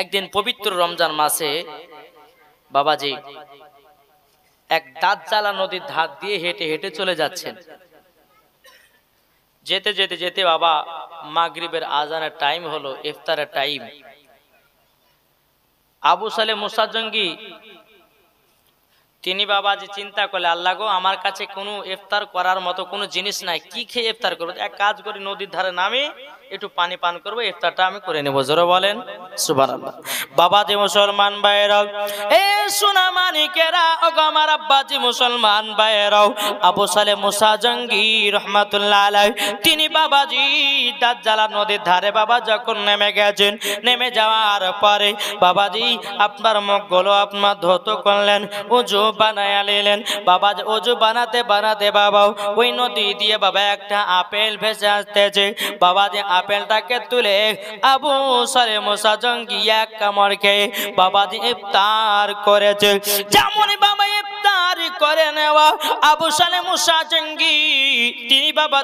একদিন পবিত্র রমজান মাসে বাবাজি এক দাঁতজালা নদীর ধার দিয়ে হেঁটে হেঁটে চলে যাচ্ছেন। যেতে যেতে যেতে বাবা মাগরিবের আজানের টাইম হলো, ইফতারের টাইম। আবু সালে মুসা জঙ্গি তিনি বাবাজি চিন্তা করলে, আল্লাহ গো, আমার কাছে কোনো ইফতার করার মতো কোনো জিনিস নাই, কি খেয়ে ইফতার করবো? এক কাজ করি, নদীর ধারে নামি একটু পানি পান করবো, ইফতারটা আমি করে নেবো। জোরে বলেন সুবহানাল্লাহ। বাবাজি মুসলমান ভাইরাও, এ সোনা মানিকেরা, ওগো আমার আব্বাজি মুসলমান ভাইরাও, আবু সালে মুসা জঙ্গি রহমাতুল্লাহ আলাইহি তিনি বাবাজি দাজ্জালা নদীর ধারে বাবা যখন নেমে গেছেন, নেমে যাওয়ার পরে বাবাজি আপনার মুখগুলো আপনার ধৌত করলেন, ওযু বানায়া নিলেন। বাবা ওযু বানাতে বানাতে বাবা ওই নদী দিয়ে বাবা একটা আপেল ভেসে আসতেছে। বাবা যে আপেলটাকে তুলে আবু সালে মুসা জঙ্গি এক কামড় খেয়ে বাবা যে ইফতার করেছে। যেমন বাবা ইফতার করে নেওয়া আবু সালে মুসা জঙ্গি তিনি বাবা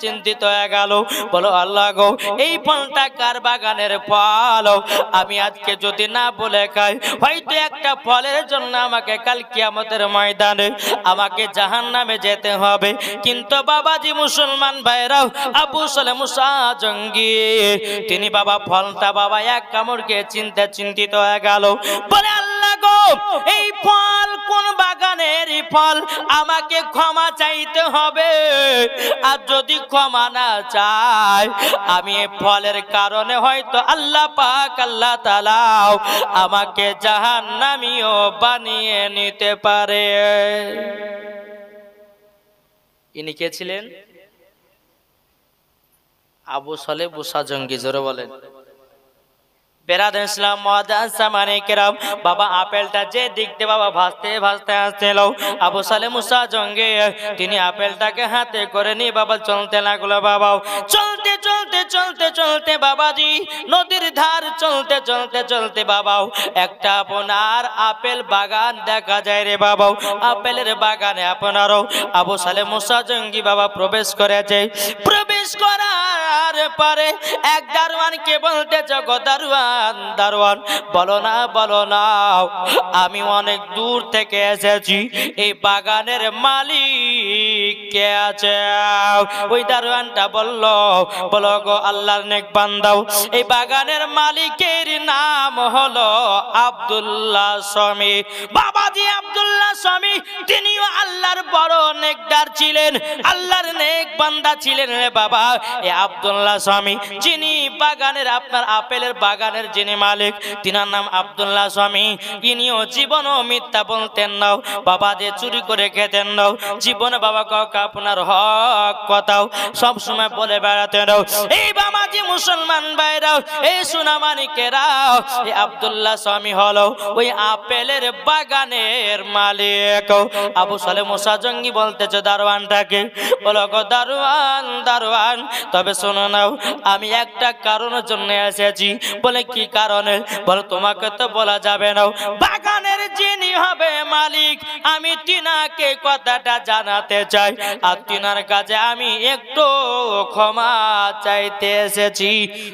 চিন্তিত হয়ে গেল, বলো আল্লাহ গো, এই ফলটা কার বাগানের ফল? আমি আজকে যদি না বলে খাই, হয়তো একটা ফলের জন্য আমাকে কাল কিয়ামতের ময়দানে আমাকে জাহান্নামে যেতে হবে। কিন্তু বাবাজি মুসলমান ভাইরাও, আবু সালে মুসা জঙ্গি তিনি বাবা ফলটা বাবা এক কামড় খেয়ে চিন্তিত হয়ে গেল, বলে আল্লাহ গো, এই ফল কোন বাগানের ফল? আমাকে ক্ষমা চাইতে হবে। আর যদি ক্ষমা না চাই, আমি এই ফলের কারণে হয়তো আল্লাহ পাক আল্লাহ তাআলা আমাকে জাহান্নামীও বানিয়ে নিতে পারে। ইনি কে ছিলেন? আবু সালে মুসা জঙ্গি। জোরে বলেন বেরাদার ইসলাম মুআজ্জাজ সামানে কেরাম। বাবা আপেলটা যে দিকতে বাবা ভাসতে ভাসতে আসছিল, আবু সালে মুসা জঙ্গি তিনি আপেলটাকে হাতে করে নিয়ে বাবা চলতে লাগলো। বাবা চলতে চলতে চলতে চলতে বাবাজি নদীর ধার চলতে চলতে চলতে বাবা একটা আপনার আপেল বাগান দেখা যায় রে বাবা। আপেলের বাগানে আপনারও আবু সালে মুসা জঙ্গি বাবা প্রবেশ করেছে। প্রবেশ করার পরে এক দারোয়ানকে বলতেছে, গো দারোয়ান, দারোয়ান বলো না আমি অনেক দূর থেকে এসেছি, এই বাগানের মালিক কে আছে? ওই দারোয়ানটা বললো গো আল্লাহর নেক বান্দাও, এই বাগানের মালিকের নাম হলো আব্দুল্লাহ স্বামী। বাবাজি আব্দুল্লাহ স্বামী তিনিও আল্লাহর বড় নেকদার ছিলেন, আল্লাহর নেক বান্দা ছিলেন রে বাবা। এই আব্দুল্লাহ স্বামী যিনি বাগানের আপনার আপেলের বাগানের যিনি মালিক, তিনার নাম আব্দুল্লাহ স্বামী। ইনিও জীবনও মিথ্যা বলতেন না বাবা, যে চুরি করে খেতেন না জীবনে বাবা, কাউকে আপনার হক কথাও সব সময় বলে বেড়াতেন। এই বাবাজি মুসলমান ভাইরাও, এই সোনামানিকেরাও, এই আব্দুল্লাহ স্বামী হলো ওই আপেলের বাগানের মালিক। আবু সালে মুসা জঙ্গি বলতেছে দারোয়ানটাকে, বলো গো দারোয়ান, দারোয়ান তবে শোনো নাও, আমি একটা কারণের জন্য এসেছি। বলে কি কারণে? বলো তোমাকে তো বলা যাবে না, বাগানের যিনি হবে মালিক আমি তিনাকে কথাটা জানাতে চাই, আর তিনার কাছে আমি একটু ক্ষমা চাইতে এসেছি।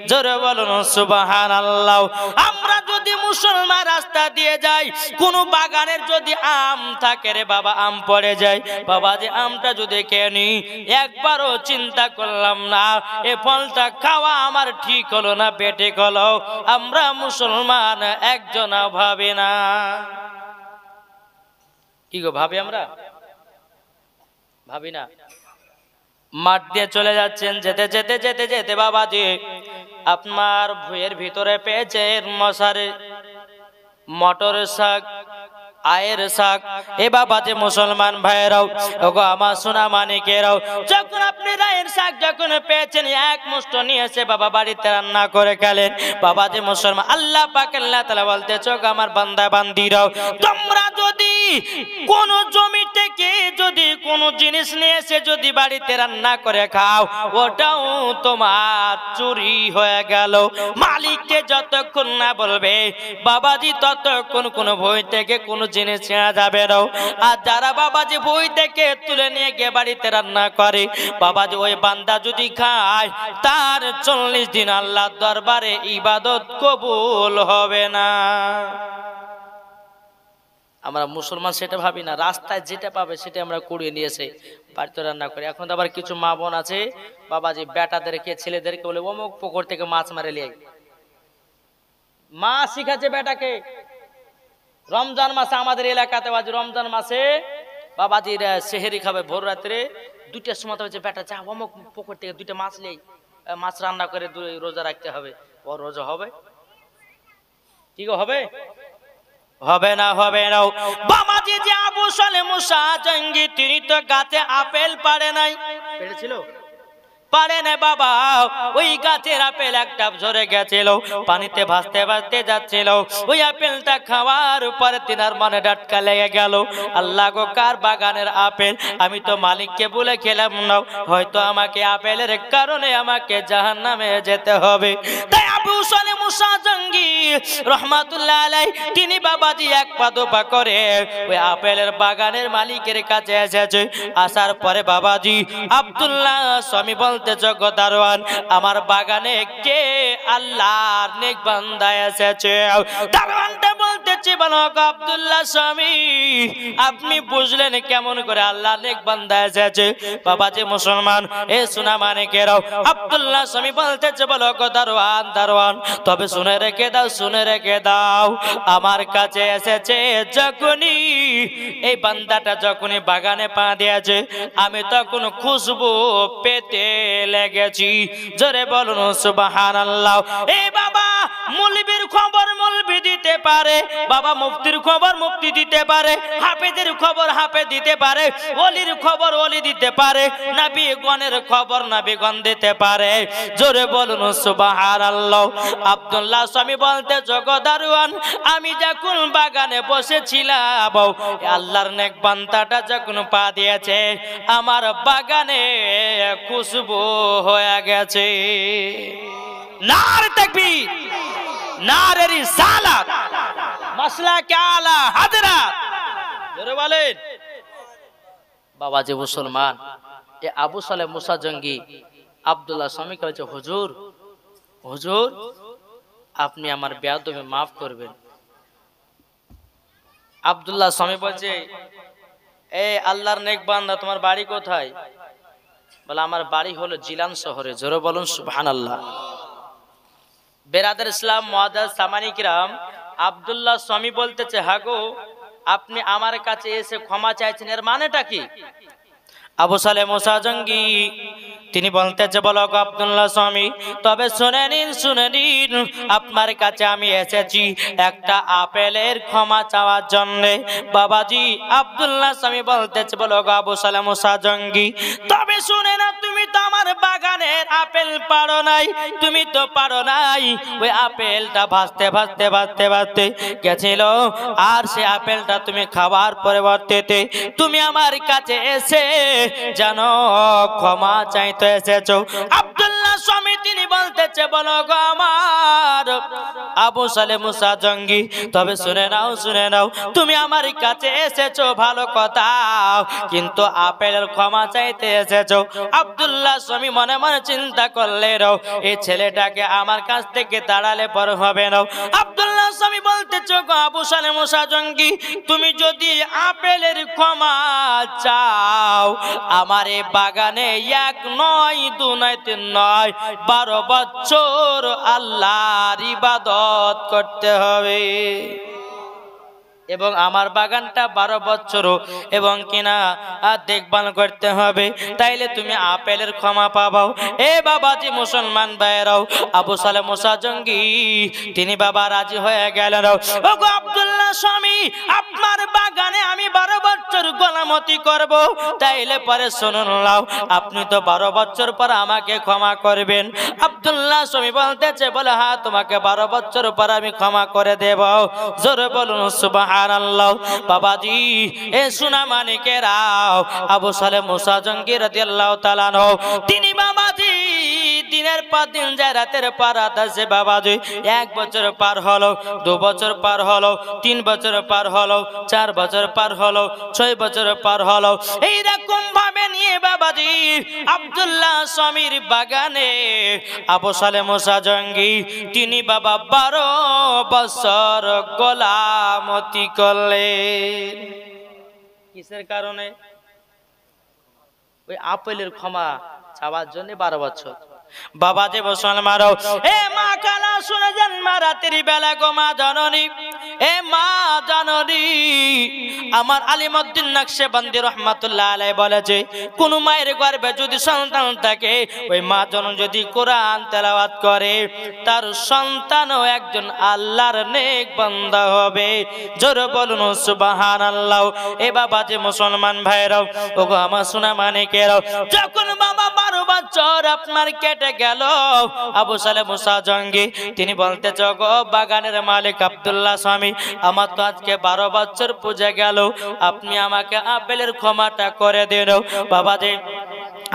জোরে বলুন সুবহানাল্লাহ। আমরা যদি মুসলমান রাস্তা দিয়ে যাই, কোন বাগানের যদি আম থাকে রে বাবা, আম পড়ে যায় বাবা, যে আমটা যদি খেয়ে নি, একবারও চিন্তা করলাম না এ ফলটা খাওয়া আমার ঠিক হলো না বেটে হলো, আমরা মুসলমান একজন ভাবে না। কি গো ভাবে? আমরা ভাবি না। মাঠ দিয়ে চলে যাচ্ছেন, যেতে যেতে যেতে যেতে বাবাজি আপনার ভুঁয়ের ভিতরে পেয়েছেন মশারে মটরের শাক, আয়ের শাক। এ বাবা যে মুসলমান ভাইরাও, ওগো আমার সোনা মানিকেরাও, যখন আপনি রায়ের শাক যখন পেয়েছেন, এক মুষ্ট নিয়ে এসে বাবা বাড়িতে রান্না করে খেলেন। বাবা যে মুসলমান, আল্লাহ পাক আল্লাহ তাআলা বলতেছে, ওগো আমার বান্দা বান্দিরাও, তোমরা যদি কোন জমি থেকে যদি কোনো জিনিস নিয়ে এসে যদি বাড়িতে রান্না করে খাও, ওটাও তোমার চুরি হয়ে গেল। মালিককে যতক্ষণ না বলবে বাবাজি, ততক্ষণ কোনো বই থেকে কোনো জিনিস নেওয়া যাবে না। আর যারা বাবাজি বই থেকে তুলে নিয়ে গিয়ে বাড়িতে রান্না করে, বাবাজি ওই বান্দা যদি খায়, তার 40 দিন আল্লাহর দরবারে ইবাদত কবুল হবে না। আমরা মুসলমান সেটা ভাবি না, রাস্তায় যেটা পাবে সেটা আমরা কুড়িয়ে নিয়েছে বাড়িতে রান্না করি। এখন তো আবার কিছু মা বোন আছে বাবাজি বেটাদেরকে ছেলেদেরকে বলে অমুক পুকুর থেকে মাছ মারে লিয়ে, মা শিখাচ্ছে বেটাকে। রমজান মাসে আমাদের এলাকাতে বাজি রমজান মাসে বাবাজি সেহেরি খাবে ভোর রাত্রে 2টার সময় হচ্ছে বেটা যা অমুক পুকুর থেকে 2টা মাছ নেই, মাছ রান্না করে রোজা রাখতে হবে। ও রোজা হবে কি হবে? হবে না, হবে না। বাবাজি যে আবু সালে মুসা জঙ্গি, তিনি তো গাছে আপেল পারে নাই, পেরেছিল? পারে না বাবা। ওই গাছের আপেল একটা ঝরে গেছিল, পানিতে ভাসতে ভাসতে যাচ্ছিল। ওই আপেলটা খাওয়ার পরে তিনার মনে ডাটকা লেগে গেল, আল্লাহ গো কার বাগানের আপেল, আমি তো মালিককে বলে খেলাম না, হয়তো আমাকে আপেলের কারণে আমাকে জাহান্নামে যেতে হবে। তাই আবু সালে মুসা জঙ্গি রহমাতুল্লাহ আলাইহি তিনি বাবাজি এক পা দুপা করে ওই আপেলের বাগানের মালিকের কাছে এসেছে। আসার পরে বাবাজি আব্দুল্লাহ স্বামী বলতে জগদারওয়ান, আমার বাগানে কে আল্লাহর নেক বান্দা এসেছে? দারওয়ানটা বলতেছে, বলো আব্দুল্লাহ স্বামী, আপনি বুঝলেন কেমন করে আল্লাহর নেক বান্দা এসেছে? বাবাজি মুসলমান এ শোনা মানে কেরাও। আব্দুল্লাহ স্বামী বলতেছে, বলো দারওয়ান, দারওয়ান তবে শুনে রেখে দাও, শুনে রেখে দাও, আমার কাছে এসেছে যখনই এই বান্দাটা যখনই বাগানে পা দিয়েছে, আমি তখন খুশবু পেতে লেগেছি। জোরে বলুন সুবহানাল্লাহ। এই বাবা মুলবির খবর মুলবি দিতে পারে, বাবা মুফতির খবর মুফতি দিতে পারে, হাফেজের খবর হাফেজ দিতে পারে, ওলির খবর ওলি দিতে পারে, নবীগণের খবর নবীগণ দিতে পারে। জোরে বলুন সুবহানাল্লাহ। আব্দুল্লাহ স্বামী বলতে জগদারওয়ান, আমি যখন বাগানে বসেছিলাম, আল্লাহর নেক বান্দাটা যখন পা দিয়েছে, আমার বাগানে খুশবু হয়ে গেছে। নারে তাকবীর, নারে রিসালাত, মাসলাকে আলা হাজরাত। জোরে বলেন। বাবাজি মুসলমান এ আবু সালেহ মুসা জঙ্গি আব্দুল্লাহ স্বামী বলেছে, হুজুর হুজুর আপনি আমার বেয়াদবি মাফ করবেন। আব্দুল্লাহ স্বামী বলছে, এ আল্লাহর নেক বান্দা তোমার বাড়ি কোথায়? বলে আমার বাড়ি হলো জিলান শহরে। জোরে বলুন সুবহানাল্লাহ। বেরাদার ইসলাম মুআজ্জাজ সামানী কিরাম, আব্দুল্লাহ স্বামী বলতেছে, হাগো আপনি আমার কাছে এসে ক্ষমা চাইছেন, এর মানেটা কি? আবু সালেহ মুসা জঙ্গি তিনি বলতেছে, বলো আব্দুল্লাহ স্বামী তবে শুনে নিন, শুনে নিন, আপনার কাছে আমি এসেছি একটা আপেলের ক্ষমা চাওয়ার জন্য। বাবাজি আব্দুল্লাহ স্বামী বলতেছে, বলো আবু সালেহ মুসা জঙ্গি তবে শুনে না, তুমি তো আমার বাগানের আপেল পারো নাই, তুমি তো পারো নাই। ওই আপেলটা ভাসতে ভাসতে ভাসতে ভাসতে গেছিল, আর সে আপেলটা তুমি খাবার পরিবর্তে তুমি আমার কাছে এসে জানো ক্ষমা চাইতে এসেছো। আব্দুল্লাহ স্বামী তিনি বলতেছে, বলো গো আমার আবু সালেহ মুসা জঙ্গি তবে শুনে নাও, শুনে নাও, তুমি আমার কাছে এসেছো ভালো কথা, কিন্তু আপেলের ক্ষমা চাইতে এসেছো। আব্দুল্লাহ স্বামী মনে মনে চিন্তা করলে রাও, এই ছেলেটাকে আমার কাছ থেকে তাড়ালে পর হবে না। আব্দুল্লাহ স্বামী বলতেছে, গো আবু সালেহ মুসা জঙ্গি তুমি যদি আপেলের ক্ষমা চাও, আমার এই বাগানে 1 নয় 2 নয় 3 নয় 12 বছর আল্লাহর ইবাদত করতে হবে, এবং আমার বাগানটা 12 বছর এবং কিনা দেখভাল করতে হবে, তাইলে তুমি আপেলের ক্ষমা পাবাও। এ বাবাজি মুসলমান ভাইরাও, আবু সালেহ মুসা জঙ্গি তিনি বাবা রাজি হয়ে গেলেন। ওগো আব্দুল্লাহ স্বামী আপনার বাগানে আমি 12 বছর গোলামতি করব, তাইলে পরে শুনুন নাও, আপনি তো 12 বছর পর আমাকে ক্ষমা করবেন। আব্দুল্লাহ স্বামী বলতেছে, বলে হ্যাঁ তোমাকে 12 বছর পর আমি ক্ষমা করে দেব। জোরে বলুন সুবহান। সুবহানাল্লাহ। বাবাজি এ সোনা মানিকেরাও, আবু সালেহ মুসা জঙ্গি রাদিয়াল্লাহু তাআলা আনহু তিনি বাবাজি দিনের পর দিন যায়, রাতের পর রাত আছে বাবাজি। 1 বছর পার হলো, 2 বছর পার হলো, 3 বছর পার হলো, 4 বছর পার হলো, 6 বছর পার হলো। এইরকম ভাবে নিয়ে বাবাজি আব্দুল্লাহ স্বামীর বাগানে আবু সালেহ মুসা জঙ্গি তিনি বাবা 12 বছর গোলামতি করলেন। কিসের কারণে? ওই আপেলের ক্ষমা চাওয়ার জন্য 12 বছর। বাবা যে মুসলমান, এ মা কালা শুনে যান, মা রাতের বেলা গো মা জননী, এ মা জননী, আমার আলিমউদ্দিন নকশবন্দি রহমাতুল্লাহ আলাইহি বলেছে কোন মায়ের গর্ভে যদি সন্তান থাকে, ওই মা জননী যদি কোরআন তেলাওয়াত করে তার সন্তানও একজন আল্লাহর নেক বান্দা হবে। জোরে বলুন সুবহানাল্লাহ। এ বাবা যে মুসলমান ভাইরাও, ওগো আমার সোনা মানিকেরাও, যখন বাবা 12 বছর আপনার কেটে গেল, আবু সালেহ মুসা জঙ্গি তিনি বলতে গো বাগানের মালিক আব্দুল্লাহ স্বামী, আমার তো আজকে 12 বছর পূজা গেল, আপনি আমাকে আপেলের ক্ষমাটা করে দিন। বাবা যে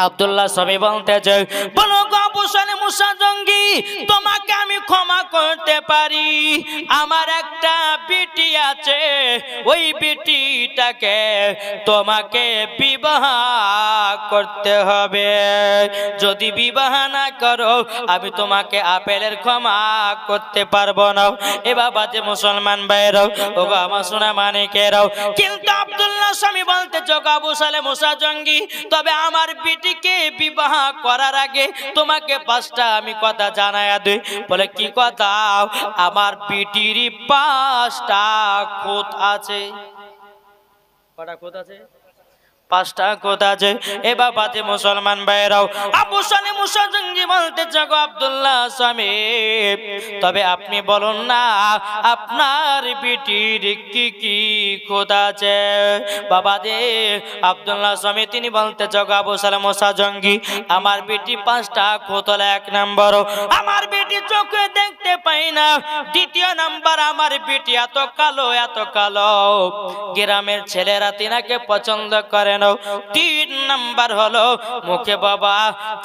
আব্দুল্লাহ স্বামী বলতে চাই, বলো গো আবু সালেহ মুসা জঙ্গি, তোমাকে আমি ক্ষমা করতে পারি, আমার একটা বিটি আছে, ওই বিটিটাকে তোমাকে বিবাহ করতে হবে, যদি বিবাহ না করো আমি তোমাকে আপেলের ক্ষমা করতে পারবো না। এ বাবা যে মুসলমান ভাইরাও, ওগো আমার সোনা মানিকেরাও, কিন্তু আব্দুল্লাহ স্বামী বলতে যোগ আবু সালেহ মুসা জঙ্গি, তবে আমার বিটিকে বিবাহ করার আগে তোমাকে 5টা আমি কথা জানায়া দিই। বলে কি কথা? আমার বিটির 5টা খুঁত আছে। কটা খুঁত আছে? 5টা খুঁত আছে। এ বাবা যে মুসলমান ভাইরাও, আবু সালেহ মুসা জঙ্গি বলতে যাগো আব্দুল্লাহ স্বামী, তবে আপনি বলুন না আপনার বিটির কি কি খুঁত আছে। বাবা যে আব্দুল্লাহ স্বামী তিনি বলতে যাগো আবু সালেহ মুসা জঙ্গি, আমার বিটি 5টা খুঁত হলো, 1 নম্বর আমার বিটি চোখে দেখতে পাই না, 2য় নাম্বার আমার বিটি এত কালো এত কালো গ্রামের ছেলেরা তিনাকে পছন্দ করে না, 3 নাম্বার হলো মুখে বাবা,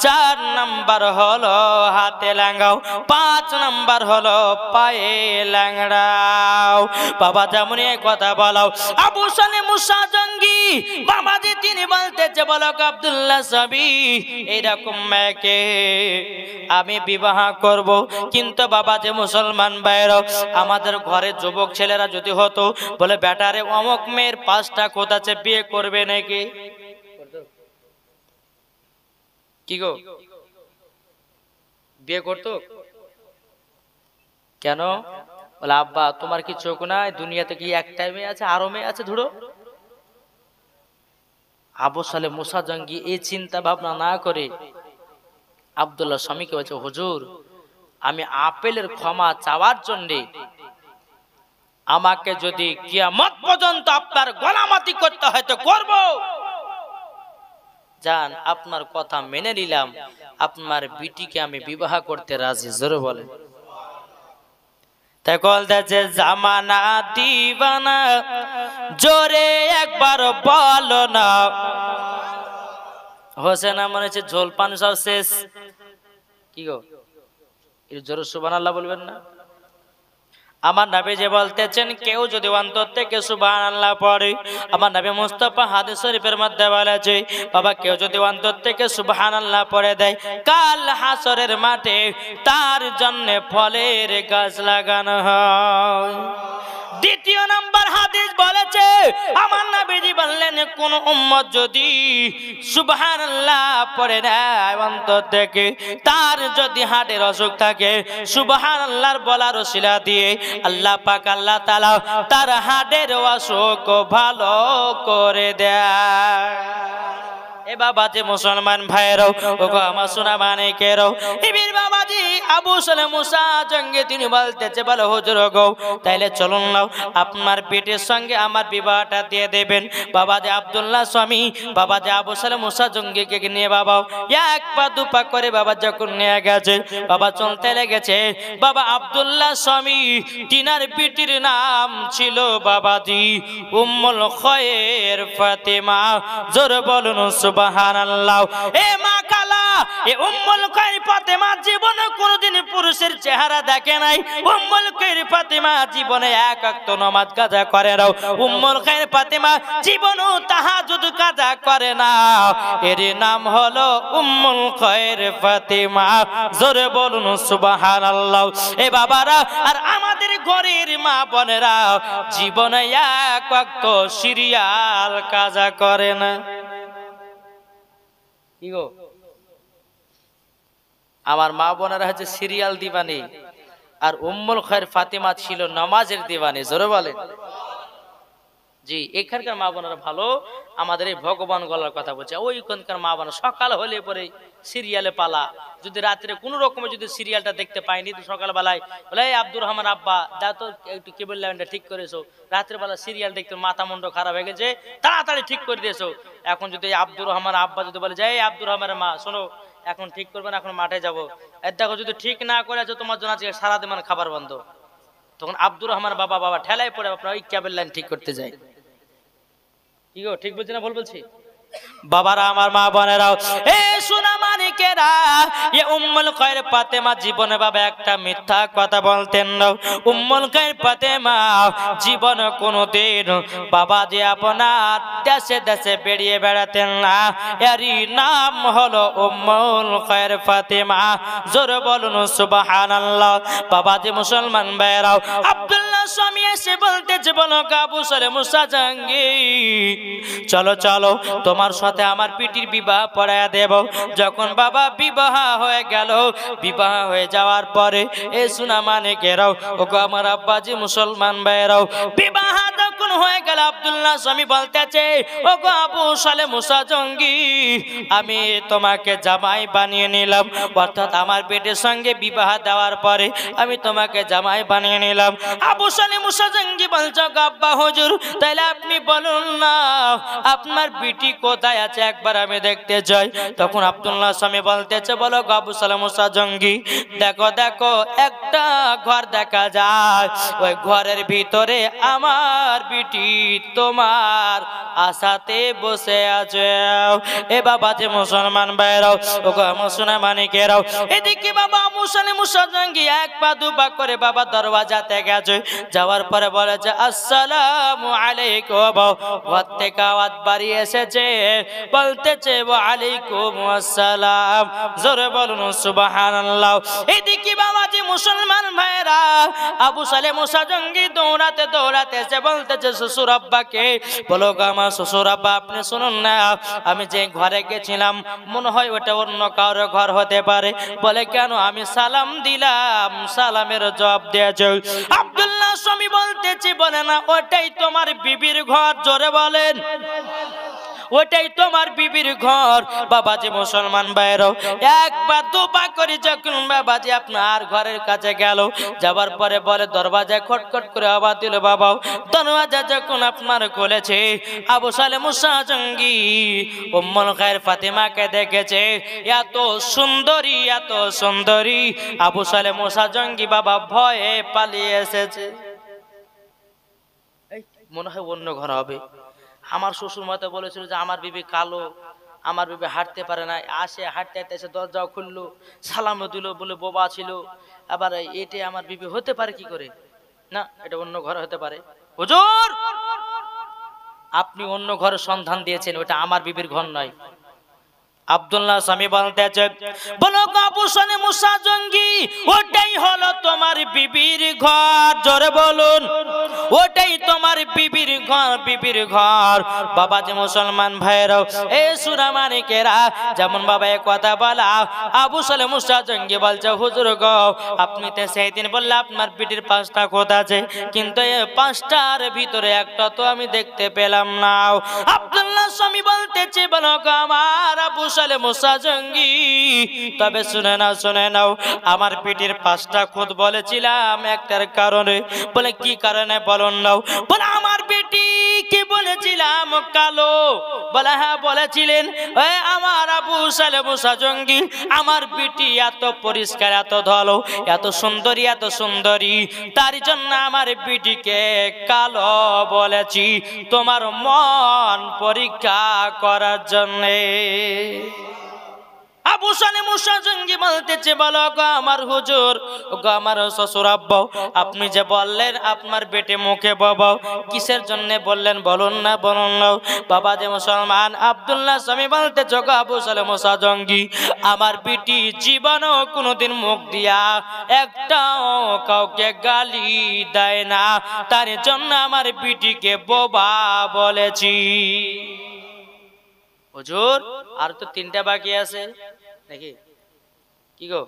4 নাম্বার হলো হাতে ল্যাঙ্গাও, 5 নাম্বার হলো পায়ে ল্যাংড়াও। বাবা যেমন এই কথা বলাও আবু সালেহ মুসা জঙ্গি বাবাজি তিনি বলতেছে, বলো আব্দুল্লাহ স্বামী এইরকম মেয়েকে আমি বিবাহ করব, কিন্তু বাবা যে মুসলমান ভাইরাও, আমাদের ঘরে যুবক ছেলেরা যদি হতো, বলে বেটারে অমুক মেয়ের 5টা খুঁত আছে, বিয়ে করবে নাকি? কি গো, বিয়ে করতো কেন? বলে আব্বা তোমার কি চোখ নাই, দুনিয়াতে কি একটাই মেয়ে আছে, আরো মেয়ে আছে ধরো। আবু সালেহ মুসা জঙ্গি এই চিন্তা ভাবনা না করে আব্দুল্লাহ স্বামীকে বলছে, হুজুর আমি আপেলের ক্ষমা চাওয়ার জন্য আমাকে যদি কিয়ামত পর্যন্ত আপনার গোলামতি করতে হয় তো করব, জান আপনার কথা মেনে নিলাম, আপনার বিটিকে আমি বিবাহ করতে রাজি। জোরে বলে তাই বলতেছে জামানা দিবানা, জোরে একবার বলো না, হোসেন মনে হচ্ছে ঝোল পান সব শেষ। কি গো জোরে সুবহানাল্লাহ বলবেন না? আমার নবী যে বলতেছেন কেউ যদি অন্তর থেকে সুবহানাল্লাহ পড়ে, আমার নবী মুস্তাফা হাদিস শরীফের মধ্যে বলেছে বাবা কেউ যদি অন্তর থেকে সুবহানাল্লাহ পড়ে দেয়, কাল হাসরের মাঠে তার জন্য ফলের গাছ লাগানো হয়। 2য় নাম্বার হাদিস বলেছে আমার নবীজি বললেন কোন উম্মত যদি সুবহানাল্লাহ পড়ে দেয় অন্তর থেকে, তার যদি হার্টের অসুখ থাকে, সুবহানাল্লাহর বলার ওসিলা দিয়ে আল্লাহ পাক আল্লাহ তাআলা তার হার্টের অসুখ ভালো করে দেয়। এ বাবাজি মুসলমান ভাইরাও ওগো আমার সোনা মানিকেরাও এবির বাবাজি আবু সালেহ মুসা জঙ্গি তিনি বলতেছে বলে হুজুর গো তাইলে চলুন নাও আপনার পেটের সঙ্গে আমার বিবাহটা দিয়ে দেবেন বাবাজি আব্দুল্লাহ স্বামী বাবাজি আবু সালেহ মুসা জঙ্গিকে নিয়ে বাবা এক পা দুপা করে বাবা যখন নিয়ে গেছে বাবা চলতে লেগেছে বাবা আব্দুল্লাহ স্বামী তিনার পিটির নাম ছিল বাবাজি উম্মুল খয়ের ফাতেমা জোরে বলুন সুবহানাল্লাহ এ মা কালা এ উম্মুল খয়ের ফাতেমা জীবনে কোনোদিন পুরুষের চেহারা দেখে নাই উম্মুল খয়ের ফাতেমা জীবনে এক ওয়াক্ত নামাজ কাজা করে না উম্মুল খয়ের ফাতেমা জীবনও তাহাজ্জুদ কাজা করে না এর নাম হলো উম্মুল খয়ের ফাতেমা জোরে বলুন সুবহানাল্লাহ এ বাবারা আর আমাদের ঘরের মা বোনেরা জীবনে এক ওয়াক্ত সিরিয়াল কাজা করে না কি গো আমার মা বোনেরা হচ্ছে সিরিয়াল দিবানি আর উম্মুল খয়ের ফাতেমা ছিল নামাজের দিবানি জোরে বলেন জি এখানকার মা বোনেরা ভালো আমাদের এই ভগবান গলার কথা বলছে ওইখানকার মা বোন সকাল হলে পরে সিরিয়ালে পালা যদি রাত্রে কোনো রকমে যদি সিরিয়ালটা দেখতে পাইনি তো সকালবেলায় বলে আব্দুর রহমান আব্বা যা তো একটু কেবল লাইনটা ঠিক করেছো রাত্রেবেলা সিরিয়াল দেখতে মাথা মুন্ড খারাপ হয়ে গেছে তাড়াতাড়ি ঠিক করে দিয়েছো এখন যদি আব্দুর রহমান আব্বা যদি বলে যাই আব্দুর রহমানের মা শোনো এখন ঠিক করবে না এখন মাঠে যাবো দেখো যদি ঠিক না করে আছো তোমার জন্য আজকে সারাদিন মানে খাবার বন্ধ তখন আব্দুর রহমান বাবা ঠেলায় পড়ে আপনার ওই কেবল লাইন ঠিক করতে যায় কি গো ঠিক বলছি না ভুল বলছি বাবারা আমার মা বোনেরাও এ সোনা মানিকেরা এ উম্মুল খয়ের ফাতেমা জীবনে বাবা একটা মিথ্যা কথা বলতেন না উম্মুল খয়ের ফাতেমা জীবনে কোনোদিন বাবা যে আপনার দেশে দেশে বেরিয়ে বেড়াতেন না এরই নাম হলো উম্মুল খয়ের ফাতেমা জোরে বলুন সুবহানাল্লাহ বাবা যে মুসলমান ভাইরাও আব্দুল্লাহ স্বামী এসে বলতেছে বলো আবু সালেহ মুসা জঙ্গি চলো চলো তোমার সাথে আমার পিটির বিবাহ পড়ায়া দেব যখন বাবা বিবাহ হয়ে গেল বিবাহ হয়ে যাওয়ার পরে এ সোনা মানিকেরাও ওগো আমার আব্বাজি মুসলমান ভাইরাও বিবাহ যখন হয়ে গেল আব্দুল্লাহ স্বামী বলতেছে ওগো আবু সালেহ মুসা জঙ্গি আমি তোমাকে জামাই বানিয়ে নিলাম অর্থাৎ আমার পেটের সঙ্গে বিবাহ দেওয়ার পরে আমি তোমাকে জামাই বানিয়ে নিলাম আবু সালেহ মুসা জঙ্গি বলছো আব্বা হুজুর তাইলে আপনি বলুন না আপনার বিটি কোথায় আছে একবার আমি দেখতে যাই তখন আব্দুল্লাহ স্বামী বলতেছে বলো আবু সালেহ মুসা জঙ্গি দেখো দেখো একটা ঘর দেখা যায় ওই ঘরের ভিতরে আমার বিটি তোমার আশাতে বসে আছে এ বাবা যে মুসলমান ভাইরাও ওগো আমার সোনা মানিকেরাও এদিকে বাবা আবু সালেহ মুসা জঙ্গি এক পা দুপা করে বাবা দরওয়াজাতে গেছে যাওয়ার পরে বলেছে আসসালামু আলাইকুম ঘর থেকে আওয়াজ বাড়ি এসেছে বলতেছে ওয়া আলাইকুম আসসালাম জোরে বলুন সুবহানাল্লাহ এদিকে বাবাজি মুসলমান ভাইরা আবু সালেহ মুসা জঙ্গি দৌড়াতে দৌড়াতে এসে বলতেছে শ্বশুর আব্বাকে বলো গো আমার শ্বশুর আব্বা আপনি শুনুন না আমি যে ঘরে গেছিলাম মনে হয় ওটা অন্য কারো ঘর হতে পারে বলে কেন আমি সালাম দিলাম সালামের জবাব দিয়েছে আব্দুল্লাহ স্বামী বলতেছে বলে না ওটাই তোমার বিবির ঘর জোরে বলেন ওটাই তোমার বিবির ঘর বাবাজি মুসলমান ভাইরাও একবার দুপা করে যখন বাবাজি আপনার ঘরের কাছে গেল যাবার পরে বলে দরওয়াজায় খটখট করে আওয়াজ দিল বাবা দরওয়াজা যখন আপনার খুলেছে আবু সালেহ মুসা জঙ্গি উম্মুল খয়ের ফাতেমাকে দেখেছে এত সুন্দরী আবু সালেহ মুসা জঙ্গি বাবা ভয়ে পালিয়ে এসেছে মনে হয় অন্য ঘর হবে আমার শ্বশুর মতে বলেছিল যে আমার বিবি কালো আমার বিবি হাঁটতে পারে না আসে হাঁটতে এসে দরজাও খুললো সালামও দিল বলে বোবা ছিল আবার এটি আমার বিবি হতে পারে কি করে না এটা অন্য ঘর হতে পারে হুজুর আপনি অন্য ঘরের সন্ধান দিয়েছেন ওটা আমার বিবির ঘর নয় আব্দুল্লাহ স্বামী বলতেছে বলো আবু সালেহ মুসা জঙ্গি ওটাই হলো তোমার বিবির ঘর জোরে বলুন ওটাই তোমার বিবির ঘর, বিবির ঘর। বাবা যে মুসলমান ভাইরাও, এ সুরামানিকেরা, যেমন বাবা এ কথা বলা, আবু সালেহ মুসা জঙ্গি বলছে, হুজুর গো, আপনি তো সেই দিন বললে আপনার বিটির 5টা খোদ আছে, কিন্তু এই 5টার ভিতরে একটা তো আমি দেখতে পেলাম না। আব্দুল্লাহ স্বামী বলতেছে, বলো গো আমার আবু সালেহ মুসা জঙ্গি, তবে শুনে নাও, শুনে নাও, আমার পিটির 5টা খোদ বলেছিলাম একটার কারণে। বলে কি কারণে বলুন নাও? বলে আমার বেটি কি বলেছিলাম কালো? বলে হ্যাঁ বলেছিলেন। আমার আবু সালেহ মুসা জঙ্গি, আমার বেটি এত পরিষ্কার, এত ধলো, এত সুন্দরী, এত সুন্দরী, তার জন্য আমার বেটিকে কালো বলেছি, তোমার মন পরীক্ষা করার জন্যে। আবু সালেহ মুসা জঙ্গি বলতেছে, বলো গো আমার হুজুর, গো আমার শ্বশুর আব্বা, আপনি যে বললেন আপনার বেটে মুখে বাবা, কিসের জন্য বললেন বলুন না, বলুন না। বাবা যে মুসলমান আব্দুল্লাহ স্বামী বলতেছে, গো আবু সালেহ মুসা জঙ্গি, আমার বেটি জীবনও কোনোদিন মুখ দিয়া একটাও কাউকে গালি দেয় না, তার জন্য আমার বেটিকে বোবা বলেছি। হুজুর আর তো 3টা বাকি আছে নাকি? কি গো?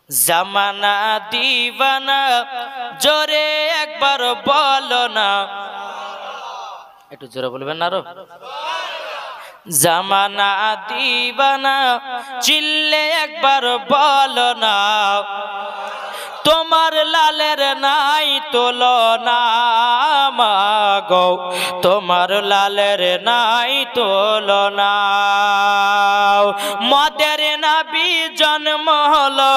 জামানা দিবানা, জোরে একবার বলো না, একটু জোরে বলবেন না আরো। জামানা দিবানা, চিল্লে একবার বলো না, তোমার লালের নাই তুলনা মাগো, তোমার লালের নাই তুলনা। মদের নবী জন্ম হলো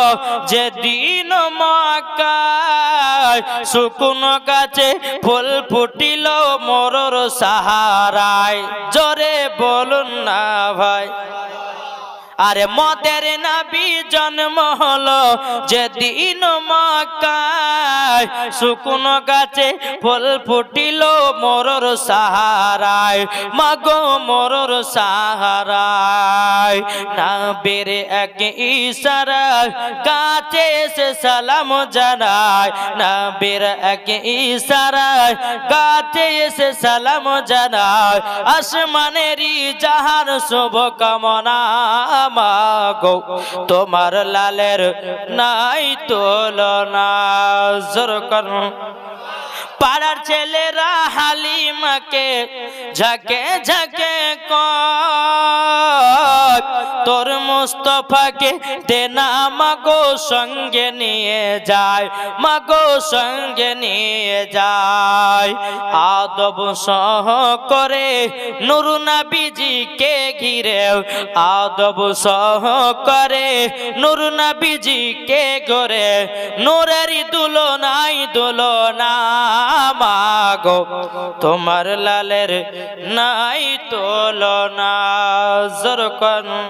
যেদিন মক্কায়, শুকনো গাছে ফুল ফুটিল মরুর সাহারায়, জোরে বলুন না ভাই। আরে মদের নবী জন্ম হলো যেদিন মক্কায়, শুকনো গাছে ফুল ফুটিল মরুর সাহারায়, মাগো মরুর সাহারায়। নবীর এক ইশারায় গাছে এসে সালাম জানায়, নবীর এক ইশারায় গাছে এসে সালাম জানায়, আসমানেরই জাহান শুভ কামনা মাগো, তোমার লালের নাই তুলনা। জোর করুন। পাড়ার ছেলেরা হালিমাকে ঝাঁকে ঝাঁকে কয়, তোর মুস্তফাকে দে না মাগো সঙ্গে নিয়ে যায়, মাগো সঙ্গে নিয়ে যায়। আদব সহ করে নূর নবীজিকে ঘিরে, আদব সহ করে নূর নবীজিকে ঘিরে, নূরেরই দুলনাই দুলনা মাগো, তোমার লালের নাই তুলনা। জোর করুন।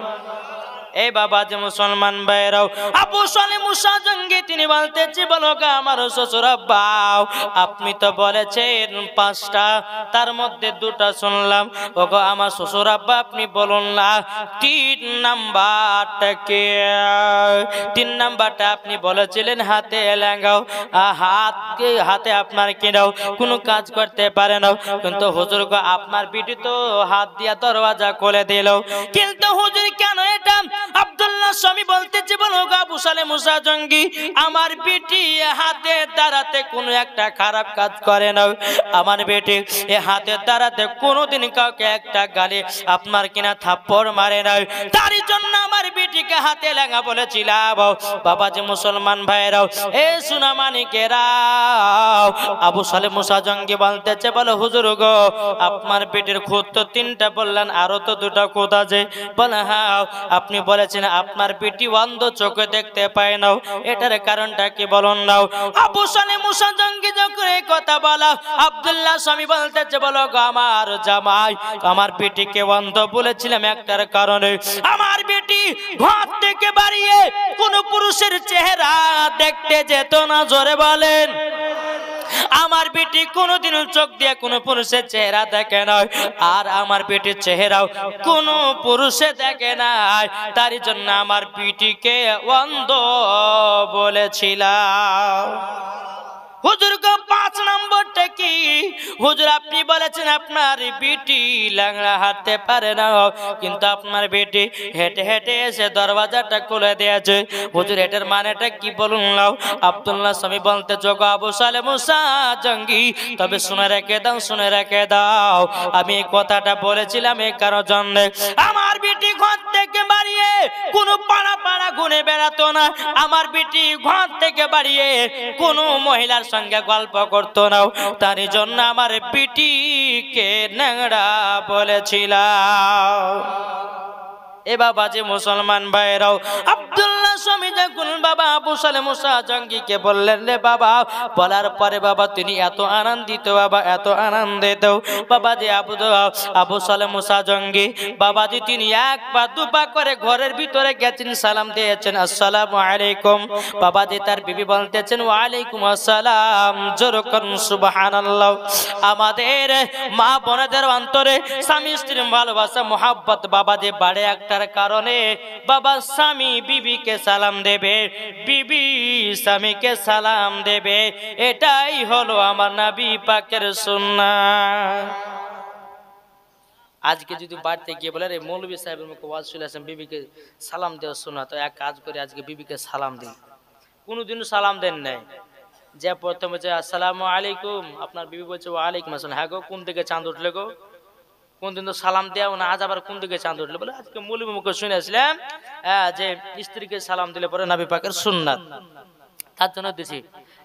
এই বাবা যে মুসলমান ভাইরাও, আবু সালেহ মুসা জঙ্গি তিনি বলতেছে, বলো গো আমার শ্বশুর আব্বা, আপনি তো বলেছেন 5টা, তার মধ্যে 2টা শুনলাম। ও গো আমার শ্বশুর আব্বা, আপনি বলুন না 3 নাম্বারটা কে? 3 নাম্বারটা আপনি বলেছিলেন হাতে লেঙ্গাও, হাতে আপনার কিনাও কোনো কাজ করতে পারে না, কিন্তু হুজুর গো আপনার বিটি তো হাত দিয়া দরওয়াজা খুলে দিল, কিন্তু হুজুর কেন এটা? আব্দুল্লাহ স্বামী বলতেছে, বলো গো আবু সালেহ মুসা জঙ্গি, আমার বেটি হাতে দাঁড়াতে কোনো একটা খারাপ কাজ করে না, আমার বেটি এ হাতে দাঁড়াতে কোনোদিন কাউকে একটা গালি আপনার কিনা থাপ্পড় মারে না, তার জন্য আমার বেটিকে হাতে লেঙ্গা বলেছিলাম। বাবা যে মুসলমান ভাইরাও, এ সুনামানিকেরা, আবু সালেহ মুসা জঙ্গি বলতেছে, বলো হুজুর গো আপনার বেটির খুদ তো 3টা বললেন, আরো তো 2টা খুদ আছে। বলে হ্যাঁ, আপনি বলেছেন আপনার বেটি অন্ধ, চোখে দেখতে পায় না, এটার কারণটা কি বলুন নাও। আবু সালেহ মুসা জঙ্গি যখন এই কথা বলা, আব্দুল্লাহ স্বামী বলতেছে, বলো গো আমার জামাই, আমার বেটিকে অন্ধ বলেছিলাম একটার কারণে, আমার বেটি ঘর থেকে বাড়িয়ে কোন পুরুষের চেহারা দেখতে যেত না। জোরে বলেন। আমার বেটি কোনোদিন চোখ দিয়ে কোনো পুরুষের চেহারা দেখে নাই, আর আমার বেটির চেহারাও কোনো পুরুষে দেখে নাই, তার জন্য আমার বেটিকে অন্ধ বলেছিলাম। হুজুর গো 5 নম্বরটা হুজুর আপনি বলেছেন আপনার বিটি ল্যাংড়া হাঁটতে পারে না, কিন্তু আপনার বিটি হেঁটে হেঁটে এসে দরওয়াজাটা খুলে দিয়েছে। হুজুর এটার মানেটা কি বলুন নাও? আব্দুল্লাহ স্বামী বলতে যোগ আবু সালে মুসা জঙ্গি, তবে শুনে রেখে দাও, শুনে রেখে দাও, আমি এই কথাটা বলেছিলাম এই কারোর জন্য, আমার বিটি ঘর থেকে বাড়িয়ে কোনো পাড়া পাড়া ঘুরে বেড়াতো না, আমার বিটি ঘর থেকে বাড়িয়ে কোনো মহিলার সঙ্গে গল্প করতো না, তার জন্য আমার বিটিকে ন্যাংড়া বলেছিলাম। এ বাবা যে মুসলমান ভাইরাও, আব্দুল্লাহ স্বামী যখন বাবা আবু সালে মুসা জঙ্গিকে বললেন রে বাবা, বলার পরে বাবা তিনি এত আনন্দিত, বাবা এত আনন্দিত, বাবা যে আবু সালে মুসা জঙ্গি বাবা যে তিনি এক পা দু পা করে ঘরের ভিতরে গেছেন, সালাম দিয়েছেন আসসালামু আলাইকুম, বাবা যে তার বিবি বলতেছেন ওয়া আলাইকুম আসসালাম, জোরে করুন সুবহানাল্লাহ। আমাদের মা বোনেদের অন্তরে স্বামী স্ত্রীর ভালোবাসা মোহাব্বত বাবা যে বাড়ে একটার কারণে, বাবা স্বামী বিবিকে সালাম দেবে, বিবি স্বামীকে সালাম দেবে, এটাই হলো আমার নবী পাকের সুন্নাহ। আজকে যদি বাড়িতে গিয়ে বলে রে মৌলভী সাহেবের মুখে ওয়াজ শুনে আসেন বিবিকে সালাম দেওয়া শোনা, তো এক কাজ করে আজকে বিবিকে সালাম দিন। কোনোদিনও সালাম দেন নাই, যে প্রথমে যে আসসালামু আলাইকুম, আপনার বিবি বলছে ওয়া আলাইকুম আসসালাম, হ্যাঁ গো কোন দিকে চাঁদ উঠলে গো, কোনদিন তো সালাম দেওয়া না, আজ আবার কোন দিকে চাঁদ উঠলে, বলে আজকে মৌলভী মুখে শুনে আসলাম যে স্ত্রীকে সালাম দিলে পরে নবী পাকের সুন্নাত, তার জন্য দিছি।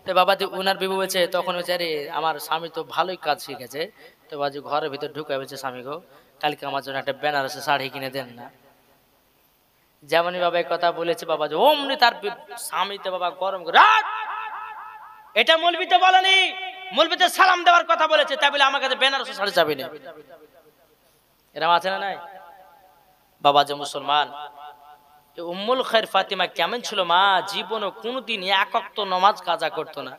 তো বাবা যে উনার বিবি বলছে, তখন বলছে আরে আমার স্বামী তো ভালোই কাজ শিখেছে, তো বাজু ঘরের ভিতর ঢুকে বলছে স্বামী গো কালকে আমার জন্য একটা বেনারসি শাড়ি কিনে দেন না। যেমনই বাবা এই কথা বলেছে বাবা যে অমনি তার স্বামীতে বাবা গরম করে, এটা মৌলভীতে বলেনি, মৌলভীতে সালাম দেওয়ার কথা বলেছে, তাই বলে আমার কাছে বেনারসি শাড়ি চাবি না, এরকম আছে না নাই? বাবা যে মুসলমান, উম্মুল খায়র ফাতিমা কেমন ছিল মা, জীবনে কোনোদিন এক ওয়াক্ত নামাজ কাজা করতো না।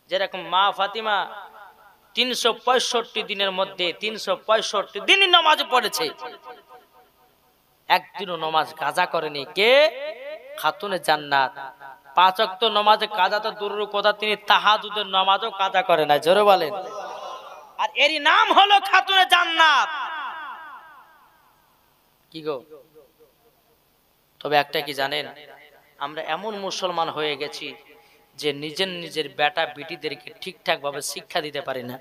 যেরকম মা ফাতিমা 365 দিনের মধ্যে 365 দিনই নামাজ পড়েছে, একদিনও নামাজ কাজা করেনি। কে? খাতুনে জান্নাত। 5 ওয়াক্ত নামাজে কাজা তো দূরের কথা, তিনি তাহাজ্জুদের নামাজও কাজা করে না, জোরে বলেন। আর এরই নাম হলো খাতুনে জান্নাত। কি গো, তবে একটা কি জানেন, আমরা এমন মুসলমান হয়ে গেছি যে নিজের বেটা বিটিদেরকে ঠিকঠাক ভাবে শিক্ষা দিতে পারি না।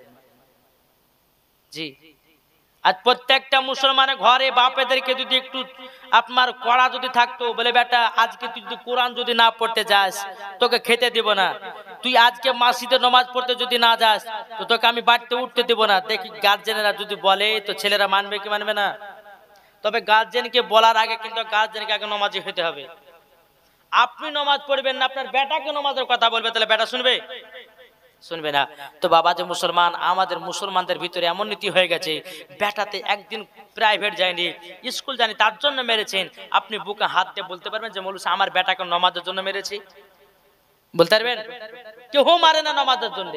জি, আজ প্রত্যেকটা মুসলমানের ঘরে বাপেদেরকে যদি একটু আপনার কড়া যদি থাকতো, বলে বেটা আজকে তুই যদি কোরআন যদি না পড়তে যাস তোকে খেতে দিব না, তুই আজকে মসজিদে নামাজ পড়তে যদি না যাস তো তোকে আমি বাড়িতে উঠতে দিব না। দেখি গার্জেনেরা যদি বলে তো ছেলেরা মানবে কি মানবে না? তবে গার্জেনকে বলার আগে কিন্তু গার্জেনকে আগে নামাজি হতে হবে। আপনি নামাজ পড়বেন না, আপনার বেটাকে নামাজের কথা বলবে, তাহলে বেটা শুনবে? শুনবে না। তো বাবা যে মুসলমান, আমাদের মুসলমানদের ভিতরে এমন নীতি হয়ে গেছে, বেটাতে একদিন প্রাইভেট যায়নি, স্কুল যায়নি, তার জন্য মেরেছেন। আপনি বুকে হাত দিয়ে বলতে পারবেন যে মৌলভী আমার বেটাকে নামাজের জন্য মেরেছি? বলতে পারবেন? কেউ মারে না নামাজের জন্য।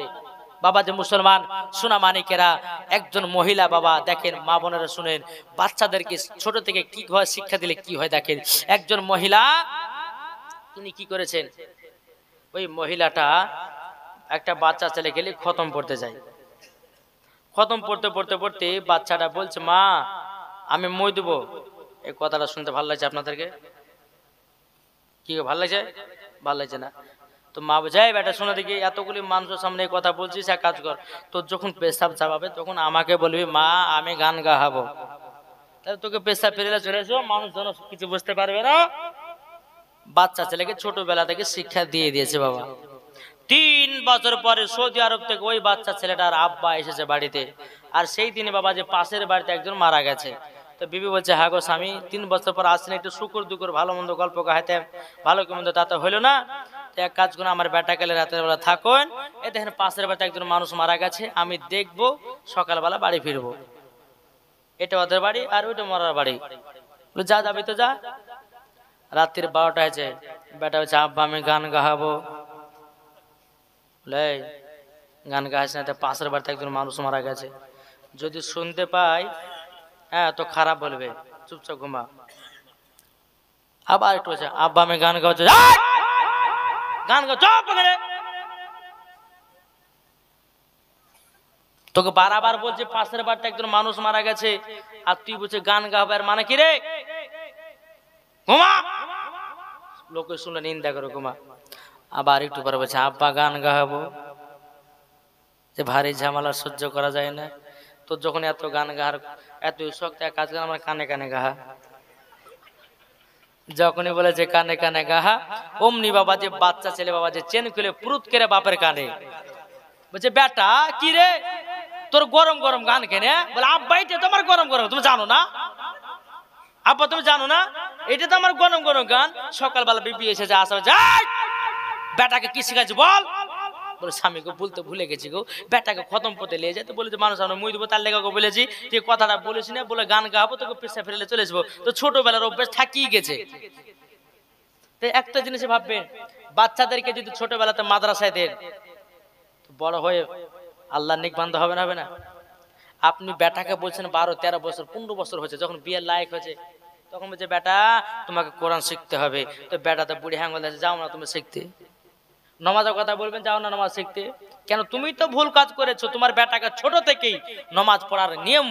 বাবা যে মুসলমান সোনা মানিকেরা, একজন মহিলা বাবা দেখেন, মা বোনেরা শুনেন, বাচ্চাদেরকে ছোট থেকে কি হয় শিক্ষা দিলে কি হয় দেখেন। একজন মহিলা তিনি কি করেছেন, ওই মহিলাটা একটা বাচ্চা ছেলে গেলে খতম পড়তে যায়, খতম পড়তে পড়তে পড়তে বাচ্চাটা বলছে মা আমি মই দেবো। এই কথাটা শুনতে ভালো লাগছে আপনাদেরকে? কি ভালো লাগছে? ভালো লাগছে না? তো মা বোঝায় বেটা শোনা দেখি, এতগুলি মানুষের সামনে কথা বলছিস, এক কাজ কর, তোর যখন পেশাব চাপাবে তখন আমাকে বলবি মা আমি গান গাহাবো, তাহলে তোকে পেশাব ফেলে চলে এসো, মানুষ জন কিছু বুঝতে পারবে না। বাচ্চা ছেলেকে ছোটবেলা থেকে শিক্ষা দিয়ে দিয়েছে বাবা। 3 বছর পরে সৌদি আরব থেকে ওই বাচ্চা ছেলেটার আব্বা এসেছে বাড়িতে, আর সেই দিনে বাবা যে পাশের বাড়িতে একজন মারা গেছে। তো বিবি বলছে হ্যাঁ গো স্বামী, 3 বছর পর আসছেন, একটু শুকুর দুকুর ভালো মন্দ গল্প গাইতে, ভালো কি মন্দ তাতে হইলো না, এক কাজ করুন আমার বেটা গেলে রাতের বেলা থাকুন, এ দেখেন পাশের বাড়িতে একজন মানুষ মারা গেছে, আমি দেখবো সকালবেলা বাড়ি ফিরবো। এটা ওদের বাড়ি আর ওইটা মরার বাড়ি। যা যাবি তো যা। রাত্রির 12টা হয়েছে, বেটা বলছে আব্বা আমি গান গাহাবো। গান গাইছ না, পাশের বাড়িতে একজন মানুষ মারা গেছে, যদি শুনতে পাই হ্যাঁ তো খারাপ বলবে, চুপচাপ ঘুমা। আবার একটু বলছে আব্বা আমি গান গাওয়া, গান গা চুপ করে। তোকে বারবার বলছে পাশের বাড়িতে একজন মানুষ মারা গেছে, আর তুই বলছে গান গাবার মানে কি রে? ঘুমা। লোকে শুনে নিন্দা করে ঘুমা। আবার একটু পরে বলছে আব্বা গান গাবো, যে ভারী ঝামেলা সহ্য করা যায় না। তো যখন এত গান গাহার এত শক্ত কাজ করে আমার কানে কানে গাহা। যখনই বলেছে কানে কানে গাহা, অমনি বাবা যে বাচ্চা ছেলে বাবা যে চেন খুলে পুরুত করে বাপের কানে বলছে বেটা কি রে তোর গরম গরম গান কেনে? বলে আব্বা এটা তোমার গরম গরম, তুমি জানো না? আব্বা তুমি জানো না এটা তো আমার গরম গরম গান? সকালবেলা বিবি এসেছে, আসা যায় বেটাকে কি শিখাচ্ছি বল? বলে স্বামীকে বলতে ভুলে গেছি গো, বেটাকে খতম করতে নিয়ে যেতে বলেছে মানুষ আমরা মুই দেবো তার লেগে বলেছি তুই কথাটা বলেছি না, বলে গান গাবো তোকে পেশা ফেলে চলে আসবো। তো ছোটবেলার অভ্যাস থাকিয়ে গেছে। তো একটা জিনিস ভাববেন, বাচ্চাদেরকে যদি ছোটবেলাতে মাদ্রাসায় দেন, বড় হয়ে আল্লাহর নেক বান্দা হবে না? হবে না? আপনি বেটাকে বলছেন 12-13 বছর 15 বছর হয়েছে, যখন বিয়ের লায়ক হয়েছে তখন বলছে বেটা তোমাকে কোরআন শিখতে হবে। তো বেটা তো বুড়ি হ্যাঙ্গল আছে, যাও না তুমি শিখতে। নমাজের কথা বলবেন, যাও না নামাজ শিখতে। কেন? তুমি তো ভুল কাজ করেছো। তোমার বেটাকে ছোট থেকেই নমাজ পড়ার নিয়ম,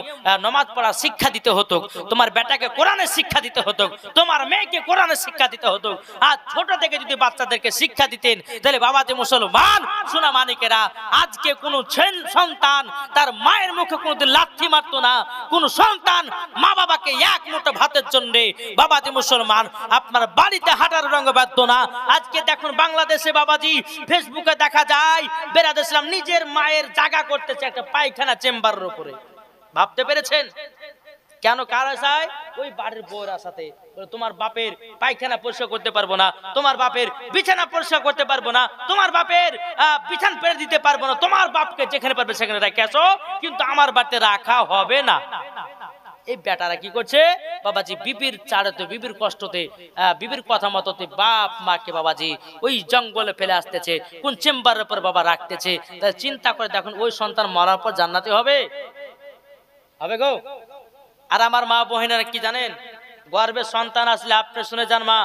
নমাজ পড়ার শিক্ষা দিতে হতো, তোমার বেটাকে কোরআনের শিক্ষা দিতে হতো, তোমার মেয়েকে কোরআনের শিক্ষা দিতে হতো। আর ছোট থেকে যদি বাচ্চাদেরকে শিক্ষা দিতেন, তাহলে বাবাতে মুসলমান সোনা মানিকেরা, আজকে কোনো সন্তান তার মায়ের মুখে কোনোদিন লাথি মারতো না। কোন সন্তান মা বাবাকে এক মুঠো ভাতের জন্য বাবাতে মুসলমান আপনার বাড়িতে হাঁটার রঙ বাধ্য না। আজকে দেখুন বাংলাদেশে বাবাজি ফেসবুকে দেখা যায় বেরাদ ইসলাম নিজের মায়ের জায়গা করতেছে একটা পায়খানা চেম্বারের উপরে। ভাবতে পেরেছেন? কেন? কার আশায়? ওই বাড়ির বউর আশাতে। তোমার বাপের পায়খানা পরিষ্কার করতে পারবো না, তোমার বাপের বিছানা পরিষ্কার করতে পারবো না, তোমার বাপের বিছানা পেরে দিতে পারবো না, তোমার বাপকে যেখানে পারবে সেখানে রেখেছো, কিন্তু আমার বাড়িতে রাখা হবে না। এই বেটারা কি করছে বাবাজি? বিবির চাড়তে, বিবির কষ্টতে, বিবির কথা মততে বাপ মাকে বাবাজি ওই জঙ্গলে ফেলে আসতেছে, কোন চেম্বারের পর বাবা রাখতেছে। তাই চিন্তা করে দেখুন, ওই সন্তান মরার পর জান্নাতে হবে? হবে গো? আর আমার মা বোনেরা কি জানেন, গর্ভে সন্তান আসলে আপনি শুনে যান, মা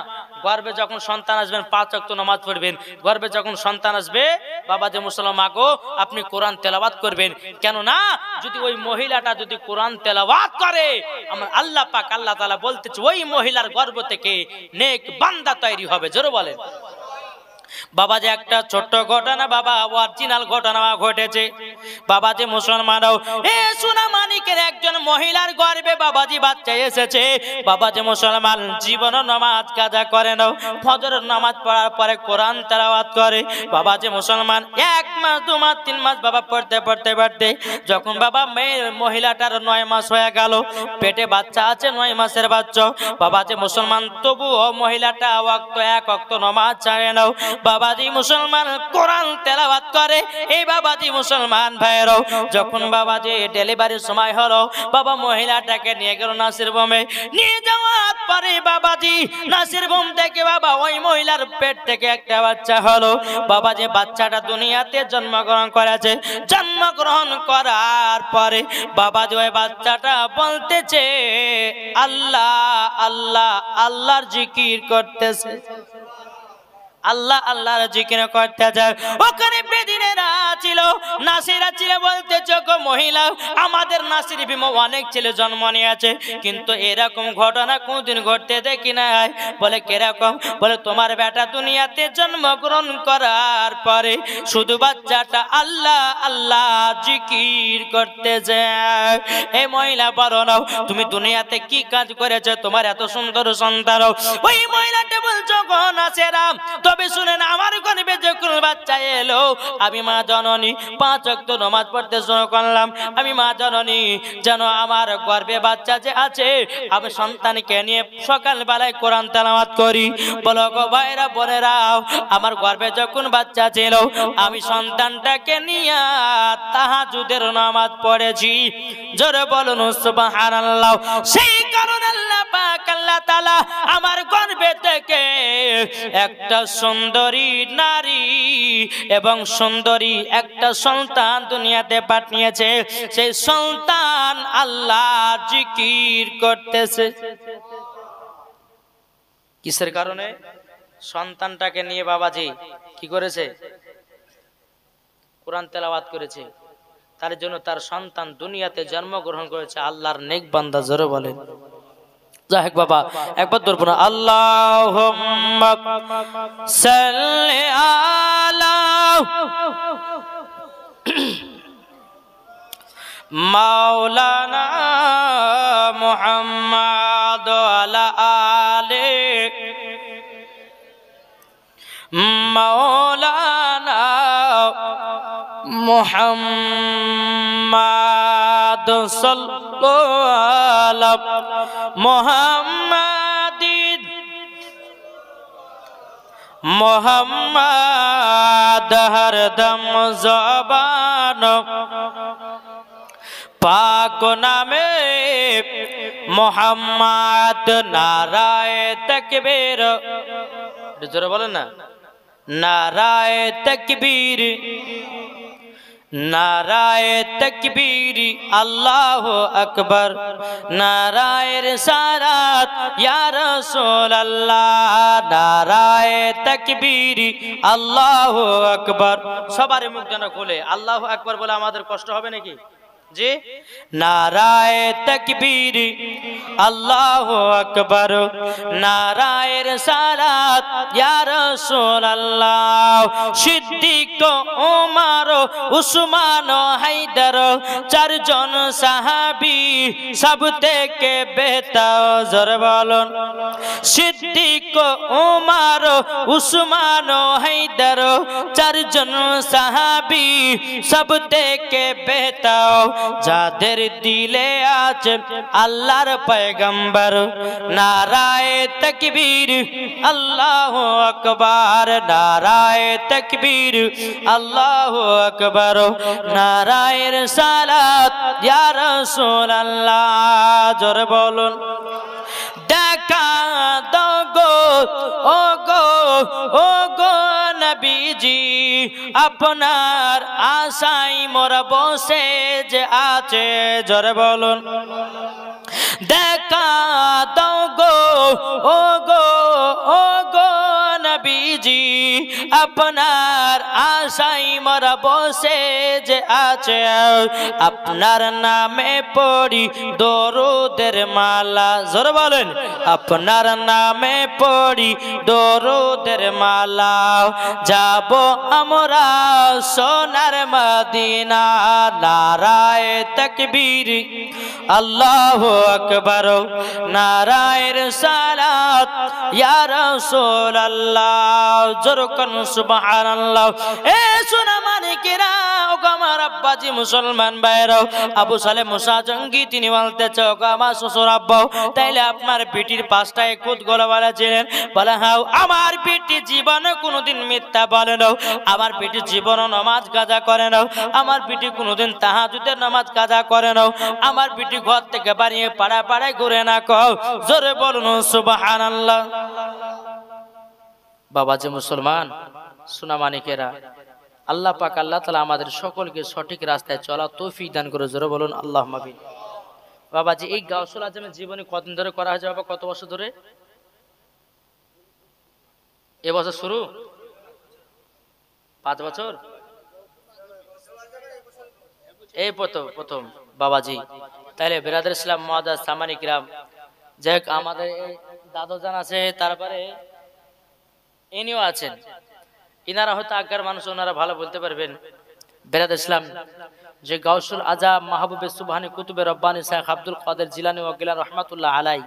গর্ভে যখন সন্তান আসবেন 5 ওয়াক্ত নামাজ পড়বেন। গর্ভে যখন সন্তান আসবে বাবা যে মুসলমান গো, আপনি কোরআন তেলাওয়াত করবেন। কেন না? যদি ওই মহিলাটা যদি কোরআন তেলাওয়াত করে, আমার আল্লাহ পাক আল্লাহ তাআলা বলতেছে ওই মহিলার গর্ভ থেকে নেক বান্দা তৈরি হবে। জোরে বলেন। বাবা যে একটা ছোট্ট ঘটনা, বাবা অরিজিনাল ঘটনা ঘটেছে। বাবা যে মুসলমানও এ সোনা মানিকের একজন মহিলার গর্ভে বাবাজি বাচ্চা এসেছে। বাবা যে মুসলমান জীবন নামাজ কাজা করে নাও, ফজরের নামাজ পড়ার পরে কোরআন তেলাওয়াত করে। বাবা যে মুসলমান 1 মাস 2 মাস 3 মাস বাবা পড়তে পড়তে পড়তে যখন বাবা মেয়ের মহিলাটার 9 মাস হয়ে গেল, পেটে বাচ্চা আছে 9 মাসের বাচ্চা। বাবা যে মুসলমান তবুও মহিলাটা এক ওয়াক্ত নামাজ ছাড়ে নাও, বাবাজি মুসলমান কোরআন তেলাওয়াত করে। এই বাবাজি মুসলমান ভাইরাও যখন বাবাজি ডেলিভারির সময় হলো, বাবা মহিলাটাকে নিয়ে গেল নাসির হোমে। নিয়ে যাওয়ার পরে বাবাজি নাসির হোম থেকে বাবা ওই মহিলার পেট থেকে একটা বাচ্চা হলো। বাবাজি বাচ্চাটা দুনিয়াতে জন্মগ্রহণ করেছে। জন্মগ্রহণ করার পরে বাবাজি ওই বাচ্চাটা বলতেছে আল্লাহ আল্লাহ, আল্লাহর জিকির করতেছে, আল্লাহ আল্লাহর জিকির করতে যায়। ওখানে বেদিনেরা ছিল, নাসিরা ছিল। বলতেছে গো মহিলা, আমাদের নাসির ভীমা অনেক ছেলে জন্ম নিয়েছে, কিন্তু এরকম ঘটনা কোনদিন ঘটতে দেখি নাই। বলে কিরকম? বলে তোমার বেটা দুনিয়াতে জন্মগ্রহণ করার পরে শুধু বাচ্চাটা আল্লাহ আল্লাহ জিকির করতে যায়। এই মহিলা বলো নাও তুমি দুনিয়াতে কি কাজ করেছো তোমার এত সুন্দর সন্তান? ওই মহিলাটা বলছো গো নাসিরা, তবে শুনেন আমার গর্ভে যখন বাচ্চা এলো, আমি মা জননী 5 ওয়াক্ত নামাজ পড়তে শুরু করলাম। আমি মা জননী যেন আমার গর্ভে বাচ্চা যে আছে, আমি সন্তানকে নিয়ে সকাল বেলায় কোরআন তেলাওয়াত করি। বলো গো ভাইরা বোনেরা, আমার গর্ভে যখন বাচ্চা ছিল আমি সন্তানটাকে নিয়ে তাহাজ্জুদের নামাজ পড়েছি। জোরে বলুন সুবহানাল্লাহ। সেই কারণে আল্লাহ পাক আল্লাহ তাআলা আমার গর্ভে থেকে একটা সুন্দরী নারী এবং সুন্দরী একটা সন্তান দুনিয়াতে পাঠিয়েছে। সেই সন্তান আল্লাহ জিকির করতেছে। কিসের কারণে? সন্তানটাকে নিয়ে বাবাজি কি করেছে? কোরআন তেলাওয়াত করেছে। তার জন্য তার সন্তান দুনিয়াতে জন্মগ্রহণ করেছে আল্লাহর নেক বান্দা। জোরে বলেন যাই হোক বাবা, একবার ধরবো না, আল্লাহুম্মা সাল্লি আলা মাওলানা মুহাম্মাদ আলা আলি মাওলানা মুহাম্মাদ সাল্লাল্লাহু আলা মুহাম্মাদিন মুহাম্মাদ হরদম জবান পাক নামে মুহাম্মাদ নারায়ে তাকবীর। জোরে বলেন না, নারায়ে তাকবীর নারায়ে তাকবীর আল্লাহু আকবার, নারায়ে রিসালাত ইয়া রাসূলুল্লাহ, নারায়ে তাকবীর আল্লাহু আকবার। সবার মুখ যেন খুলে আল্লাহু আকবার বলে আমাদের কষ্ট হবে নাকি? জি, নারায়ে তাকবীর আল্লাহু আকবার, নারায়ে রিসালাত ইয়া রাসূলুল্লাহ। সিদ্দিক ওমর উসমান হায়দার চারজন সাহাবী সব থেকে বেহতর। জোরে বলুন, সিদ্দিক ওমর উসমান হায়দার চারজন সাহাবী সব থেকে বেহতর, যাদের দিলে আছে আল্লাহর পয়গম্বর। নারায়ে তাকবীর আল্লাহু আকবার, নারায়ে তাকবীর আল্লাহু আকবার, নারায়ে রিসালাত ইয়া রাসূলুল্লাহ। জোরে বলুন, দেখা দাও গো ও গো ও গো নবীজি, আপনার আশায় মোরা বসে যে আছে। জোরে বলুন, দেখা দাও গো ও গো ও গো নবীজি, আপনার আশায় মোরা বসে যে আছে। আপনার নামে পড়ি দরুদের মালা। জোরে বলেন, আপনার নামে পড়ি দরুদের মালা, যাব আমরা সোনার মদিনা। নারায়ে তাকবীর আল্লাহু আকবার, নারায়ে রিসালাত ইয়া রাসূলুল্লাহ। জোরে কোন সুবহানাল্লাহ। এ সোনা মানিকেরা, ওগো আমার আব্বাজি মুসলমান ভাইরাও, আবু সালেহ মুসা জঙ্গি তিনি বলতেছে, ওগো আমার শ্বশুর আব্বা, তাইলে আপনার বেটির পাঁচটায় খুদ গলাওয়ালা ছিলেন? বলে হ্যাঁ। আমার বেটি জীবনে কোনোদিন মিথ্যা বলে নাও, আমার বেটি জীবনও নামাজ কাজা করে নাও, আমার বেটি কোনোদিন তাহাজ্জুদের নামাজ কাজা করে নাও, আমার বেটি ঘর থেকে বাড়িয়ে পাড়া পাড়ায় ঘুরে না কও। জোরে বলুন সুবহানাল্লাহ। বাবা যে মুসলমান সোনা মানিকেরা, আল্লাহ পাক আল্লাহ তাআলা আমাদের সকলকে সঠিক রাস্তায় চলা তৌফিক দান করে। জোরে বলুন আল্লাহুম্মা আমিন। বাবাজি, এই গাউসুল আজমের জীবনী কতদিন ধরে করা হয়েছে বাবা? কত বছর ধরে? এবছর শুরু? 5 বছর? এই প্রথম বাবাজি। তাইলে বিরাদর ইসলাম মুআদ্দাস সামানি কিরাম, যাই হোক আমাদের দাদুজান আছে, তারপরে ইনিও আছেন, ইনারা হয়তো আগের মানুষ, ওনারা ভালো বলতে পারবেন। বিরাদর ইসলাম যে গাউসুল আজম মাহবুবে সুবহানী কুতুবে রব্বানী শাইখ আব্দুল কাদের জিলানী ওয়া গিলানী রাহমাতুল্লাহ আলাই,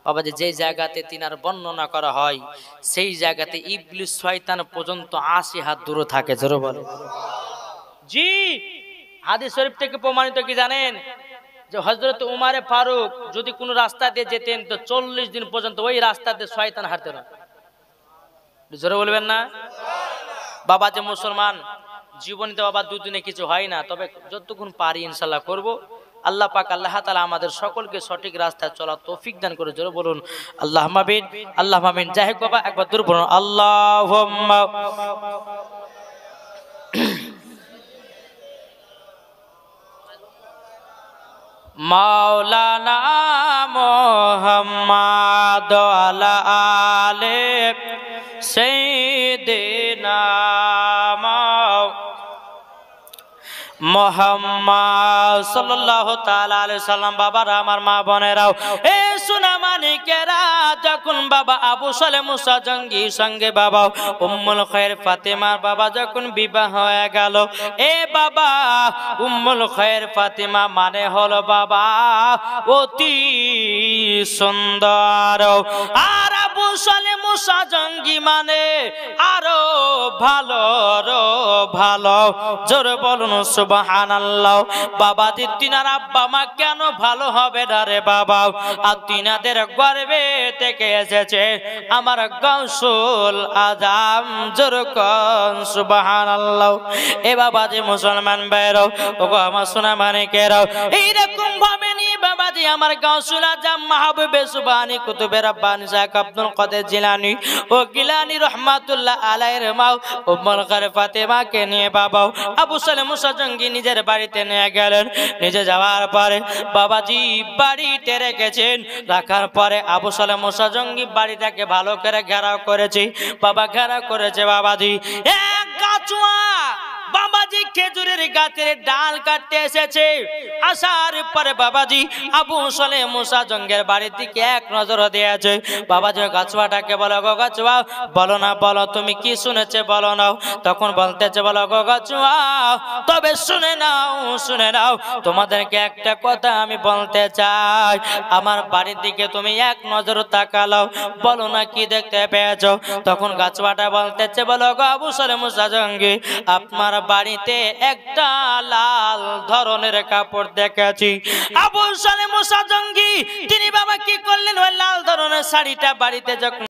বাবাজি যে জায়গাতে তিনার বর্ণনা করা হয় সেই জায়গাতে ইবলিস শয়তান পর্যন্ত 80 হাত দূরে থাকে। জোরে বলে জি। হাদিস শরীফ থেকে প্রমাণিত কি জানেন? যে হযরত উমারে ফারুক যদি কোনো রাস্তা দিয়ে যেতেন তো 40 দিন পর্যন্ত ওই রাস্তাতে শয়তান হাঁটতো না। জোরে বলবেন না? বাবা যে মুসলমান, জীবনীতে বাবা দুদিনে কিছু হয় না, তবে যতক্ষণ পারি ইনশাআল্লাহ করব। আল্লাহ পাক আল্লাহ তাআলা আমাদের সকলকে সঠিক রাস্তায় চলা তৌফিক দান করে। জোরে বলুন আল্লাহুম্মা আমিন, আল্লাহুম্মা আমিন। যাই হোক বাবা, একবার দূর বলুন আল্লাহুম্মা মাওলানা মুহাম্মাদ আলা আলে সাইয়্যিদিনা মুহাম্মদ সাল্লাল্লাহু তাআলা আলাইহি সাল্লাম। বাবারা আমার মা বোনেরাও এ সোনা মানিকেরা, যখন বাবা আবু সালেহ মুসা জঙ্গির সঙ্গে বাবা উম্মুল খায়ের ফাতেমার বাবা যখন বিবাহ হয়ে গেল, এ বাবা উম্মুল খায়ের ফাতেমা মানে হলো বাবা অতি সুন্দর, আর আবু সালেহ মুসা জঙ্গি মানে আরো ভালো ভালো। জোরে বলুন সুবহানাল্লাহ। বাবা তিনার আব্বা মা কেন ভালো হবে না রে বাবা? আর তিনাদের গর্বে থেকে এসেছে আমার গাউসুল আজম। জোরে কোন সুবহানাল্লাহ। এ বাবা যে মুসলমান ভাইরাও, ওগো আমার সোনা মানিকেরাও, এইরকম ভাবে নিয়ে বাবাজি আমার গাউসুল আজম মাহবুবে সুবহানি কুতুবে রব্বানি শাহ আব্দুল কাদের জিলানী ও গিলানী রহমাতুল্লাহ আলাইহির মা উম্মুল খায়ের ফাতেমাকে নিয়ে বাবা আবু সালেহ মুসা জঙ্গি নিজের বাড়িতে নিয়ে গেলেন। নিজে যাওয়ার পরে বাবাজি বাড়িতে রেখেছেন। রাখার পরে আবু সালেহ মুসা জঙ্গি বাড়িটাকে ভালো করে ঘেরাও করেছে। বাবা ঘেরাও করেছে বাবাজি এক গাছুয়া বাবাজি খেজুরের গাছের ডাল কাটতে এসেছে। আসার পরে বাবাজি আবু সালেহ মুসা জঙ্গের বাড়ির দিকে এক নজর দিয়েছে। বাবাজি গাছুয়াটাকে বলো, গো গাছুয়া বলো না, বলো তুমি কি শুনেছে বলো নাও। তখন বলতেছে, বলো গো গাছুয়া তবে শুনে নাও, শুনে নাও, তোমাদেরকে একটা কথা আমি বলতে চাই। আমার বাড়ির দিকে তুমি এক নজর তাকালাও, বলো না কি দেখতে পেয়েছো। তখন গাছুয়াটা বলতেছে, বলো গো আবু সালেহ মুসা জঙ্গি, আপনার বাড়িতে একটা লাল ধরনের কাপড় দেখেছি। আবু সালেহ মুসা জঙ্গি তিনি বাবা কি করলেন, ওই লাল ধরনের শাড়িটা বাড়িতে যখন